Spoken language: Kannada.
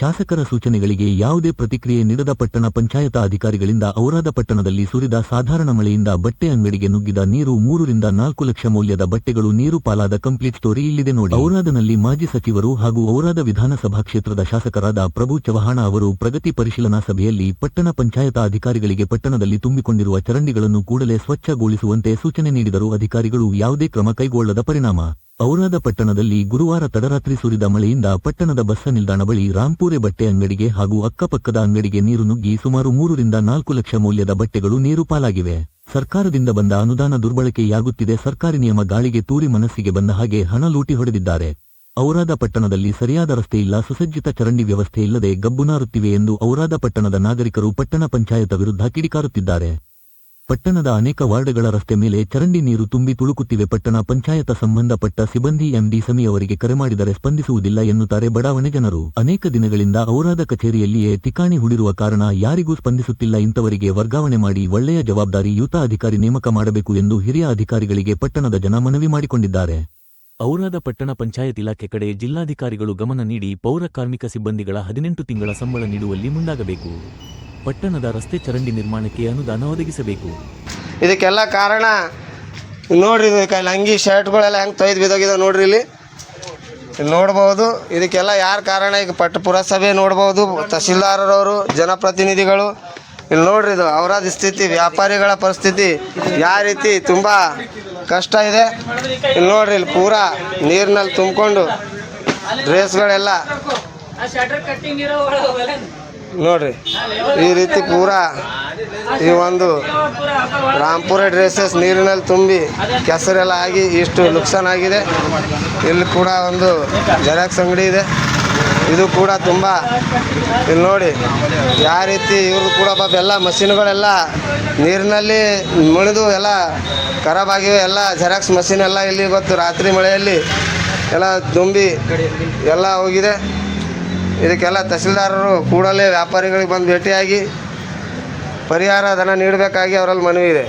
ಶಾಸಕರ ಸೂಚನೆಗಳಿಗೆ ಯಾವುದೇ ಪ್ರತಿಕ್ರಿಯೆ ನೀಡದ ಪಟ್ಟಣ ಪಂಚಾಯತ ಅಧಿಕಾರಿಗಳಿಂದ ಔರಾದ ಪಟ್ಟಣದಲ್ಲಿ ಸುರಿದ ಸಾಧಾರಣ ಮಳೆಯಿಂದ ಬಟ್ಟೆ ಅಂಗಡಿಗೆ ನುಗ್ಗಿದ ನೀರು 3 ರಿಂದ 4 ಲಕ್ಷ ಮೌಲ್ಯದ ಬಟ್ಟೆಗಳು ನೀರು ಪಾಲಾದ ಕಂಪ್ಲೀಟ್ ಸ್ಟೋರಿ ಇಲ್ಲಿದೆ ನೋಡಿ. ಔರಾದನಲ್ಲಿ ಮಾಜಿ ಸಚಿವರು ಹಾಗೂ ಔರಾದ ವಿಧಾನಸಭಾ ಕ್ಷೇತ್ರದ ಶಾಸಕರಾದ ಪ್ರಭು ಚವ್ಹಾಣ ಅವರು ಪ್ರಗತಿ ಪರಿಶೀಲನಾ ಸಭೆಯಲ್ಲಿ ಪಟ್ಟಣ ಪಂಚಾಯತ ಅಧಿಕಾರಿಗಳಿಗೆ ಪಟ್ಟಣದಲ್ಲಿ ತುಂಬಿಕೊಂಡಿರುವ ಚರಂಡಿಗಳನ್ನು ಕೂಡಲೇ ಸ್ವಚ್ಛಗೊಳಿಸುವಂತೆ ಸೂಚನೆ ನೀಡಿದರು. ಅಧಿಕಾರಿಗಳು ಯಾವುದೇ ಕ್ರಮ ಕೈಗೊಳ್ಳದ ಪರಿಣಾಮ ಔರಾದ ಪಟ್ಟಣದಲ್ಲಿ ಗುರುವಾರ ತಡರಾತ್ರಿ ಸುರಿದ ಮಳೆಯಿಂದ ಪಟ್ಟಣದ ಬಸ್ ನಿಲ್ದಾಣ ಬಳಿ ರಾಂಪುರೆ ಬಟ್ಟೆ ಅಂಗಡಿಗೆ ಹಾಗೂ ಅಕ್ಕಪಕ್ಕದ ಅಂಗಡಿಗೆ ನೀರು ನುಗ್ಗಿ ಸುಮಾರು 3 ರಿಂದ 4 ಲಕ್ಷ ಮೌಲ್ಯದ ಬಟ್ಟೆಗಳು ನೀರು ಪಾಲಾಗಿವೆ. ಸರ್ಕಾರದಿಂದ ಬಂದ ಅನುದಾನ ದುರ್ಬಳಕೆಯಾಗುತ್ತಿದೆ. ಸರ್ಕಾರಿ ನಿಯಮ ಗಾಳಿಗೆ ತೂರಿ ಮನಸ್ಸಿಗೆ ಬಂದ ಹಾಗೆ ಹಣ ಲೂಟಿ ಹೊಡೆದಿದ್ದಾರೆ. ಔರಾದ ಪಟ್ಟಣದಲ್ಲಿ ಸರಿಯಾದ ರಸ್ತೆ ಇಲ್ಲ, ಸುಸಜ್ಜಿತ ಚರಂಡಿ ವ್ಯವಸ್ಥೆ ಇಲ್ಲದೆ ಗಬ್ಬುನಾರುತ್ತಿವೆ ಎಂದು ಔರಾದ ಪಟ್ಟಣದ ನಾಗರಿಕರು ಪಟ್ಟಣ ಪಂಚಾಯತ ವಿರುದ್ಧ ಕಿಡಿಕಾರುತ್ತಿದ್ದಾರೆ. ಪಟ್ಟಣದ ಅನೇಕ ವಾರ್ಡ್ಗಳ ರಸ್ತೆ ಮೇಲೆ ಚರಂಡಿ ನೀರು ತುಂಬಿ ತುಳುಕುತ್ತಿವೆ. ಪಟ್ಟಣ ಪಂಚಾಯತ ಸಂಬಂಧಪಟ್ಟ ಸಿಬ್ಬಂದಿ ಎಂಡಿ ಸಮಿ ಅವರಿಗೆ ಕರೆ ಮಾಡಿದರೆ ಸ್ಪಂದಿಸುವುದಿಲ್ಲ ಎನ್ನುತ್ತಾರೆ ಬಡಾವಣೆ ಜನರು. ಅನೇಕ ದಿನಗಳಿಂದ ಔರಾದ ಕಚೇರಿಯಲ್ಲಿಯೇ ಠಿಕಾಣಿ ಹೂಡಿರುವ ಕಾರಣ ಯಾರಿಗೂ ಸ್ಪಂದಿಸುತ್ತಿಲ್ಲ. ಇಂಥವರಿಗೆ ವರ್ಗಾವಣೆ ಮಾಡಿ ಒಳ್ಳೆಯ ಜವಾಬ್ದಾರಿಯುತ ಅಧಿಕಾರಿ ನೇಮಕ ಮಾಡಬೇಕು ಎಂದು ಹಿರಿಯ ಅಧಿಕಾರಿಗಳಿಗೆ ಪಟ್ಟಣದ ಜನ ಮನವಿ ಮಾಡಿಕೊಂಡಿದ್ದಾರೆ. ಔರಾದ ಪಟ್ಟಣ ಪಂಚಾಯತ್ ಇಲಾಖೆ ಕಡೆ ಜಿಲ್ಲಾಧಿಕಾರಿಗಳು ಗಮನ ನೀಡಿ ಪೌರ ಕಾರ್ಮಿಕ ಸಿಬ್ಬಂದಿಗಳ 18 ತಿಂಗಳ ಸಂಬಳ ನೀಡುವಲ್ಲಿ ಮುಂದಾಗಬೇಕು. ಪಟ್ಟಣದ ರಸ್ತೆ ಚರಂಡಿ ನಿರ್ಮಾಣಕ್ಕೆ ಅನುದಾನ ಒದಗಿಸಬೇಕು. ಇದಕ್ಕೆಲ್ಲ ಕಾರಣ ನೋಡ್ರಿ, ಅಂಗಿ ಶರ್ಟ್ಗಳೆಲ್ಲ ಹೆಂಗೆ ತೊಯ್ದು ಬಿದ್ದೋಗಿದಾವೆ ನೋಡ್ರಿ. ಇಲ್ಲಿ ನೋಡ್ಬೋದು. ಇದಕ್ಕೆಲ್ಲ ಯಾರು ಕಾರಣ? ಈಗ ಪುರಸಭೆ ನೋಡ್ಬೋದು, ತಹಸೀಲ್ದಾರರವರು, ಜನಪ್ರತಿನಿಧಿಗಳು. ಇಲ್ಲಿ ನೋಡ್ರಿ, ಇದು ಔರಾದ ಸ್ಥಿತಿ, ವ್ಯಾಪಾರಿಗಳ ಪರಿಸ್ಥಿತಿ ಯಾವ ರೀತಿ ತುಂಬ ಕಷ್ಟ ಇದೆ. ಇಲ್ಲಿ ನೋಡ್ರಿ, ಇಲ್ಲಿ ಪೂರಾ ನೀರಿನಲ್ಲಿ ತುಂಬಿಕೊಂಡು ಡ್ರೆಸ್ಗಳೆಲ್ಲ ನೋಡ್ರಿ ಈ ರೀತಿ ಪೂರಾ ಈ ಒಂದು ರಾಂಪುರ ಡ್ರೆಸ್ಸಸ್ ನೀರಿನಲ್ಲಿ ತುಂಬಿ ಕೆಸರೆಲ್ಲ ಆಗಿ ಇಷ್ಟು ನುಕ್ಸಾನ್ ಆಗಿದೆ. ಇಲ್ಲಿ ಕೂಡ ಒಂದು ಜೆರಾಕ್ಸ್ ಅಂಗಡಿ ಇದೆ, ಇದು ಕೂಡ ತುಂಬ ಇಲ್ಲಿ ನೋಡಿ ಯಾವ ರೀತಿ ಇವ್ರದ್ದು ಕೂಡ ಪಾಪ ಎಲ್ಲ ಮಷಿನ್ಗಳೆಲ್ಲ ನೀರಿನಲ್ಲಿ ಮುಳಿದು ಎಲ್ಲ ಖರಾಬ್ ಆಗಿವೆ. ಎಲ್ಲ ಜೆರಾಕ್ಸ್ ಮಷಿನ್ ಎಲ್ಲ ಇಲ್ಲಿ ಗೊತ್ತು ರಾತ್ರಿ ಮಳೆಯಲ್ಲಿ ಎಲ್ಲ ತುಂಬಿ ಎಲ್ಲ ಹೋಗಿದೆ. ಇದಕ್ಕೆಲ್ಲ ತಹಸೀಲ್ದಾರರು ಕೂಡಲೇ ವ್ಯಾಪಾರಿಗಳಿಗೆ ಬಂದು ಭೇಟಿಯಾಗಿ ಪರಿಹಾರ ಧನ ನೀಡಬೇಕಾಗಿ ಅವರಲ್ಲಿ ಮನವಿ ಇದೆ.